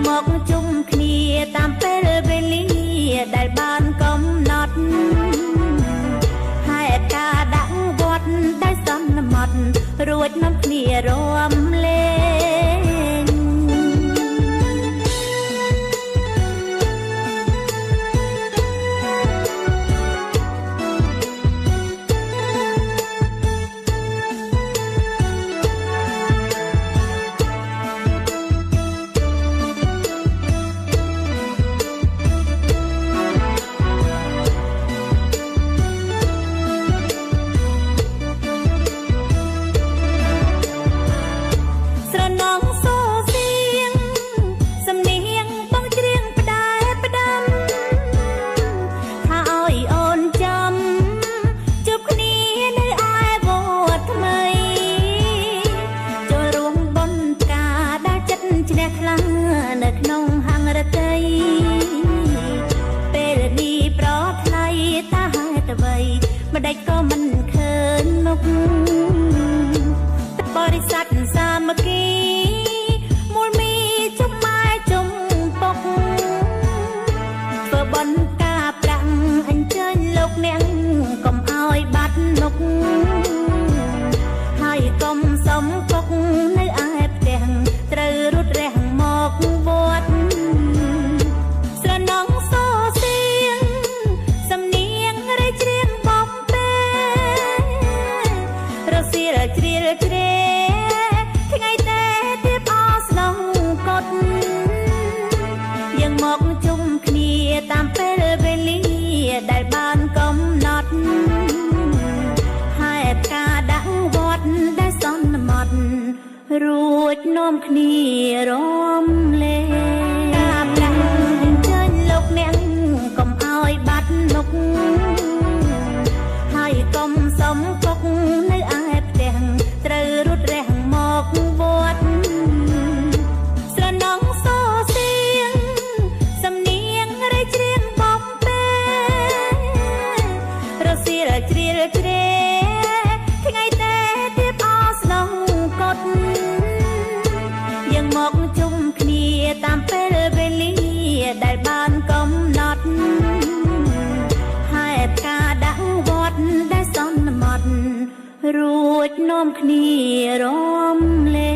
មកជុំគ្នាតាមពេលវេលាដែលបានកំណត់ហេតុការដាក់វត្តដែលសន្មត់រួចនាំគ្នារំលែងម្ដេចក៏មិនឃើញមុខបរិស័ទសាមគ្គីមូលមីជុំម៉ែជុំពុកធ្វើបន់ការប្រាំងអញ្ជើញលោកអ្នកកុំឲ្យបាត់មុខហើយកុំសុំពុកនៅឯផ្ទះត្រូវរត់រះមកវត្តស្រណងសសៀងសំនៀងរៃច្រៀងជ្រៀលជ្រែថ្ងៃតែទៀតអស្នងកត់យើងមកជុំគ្នាតាមពេលវេលាដែលបានកំណត់ហេតុការដាក់វត្តដែលសន្មត់រួចនាំគ្នារំលែងការប្រាំងអញ្ជើញលោកអ្នកកុំឲ្យបាត់មុខហើយកុំសុំពុកនៅឯផ្ទះត្រូវរត់រះមកវត្តស្រណងសសៀងសំនៀងរៃច្រៀងបំពេរសៀលជ្រៀលជ្រែថ្ងៃតែទៀតអស្នងកត់យើងមកជុំគ្នាតាមពេលវេលាដែលបានកំណត់ហេតុការដាក់វត្តដែលសន្មត់រួចនាំគ្នារំលែង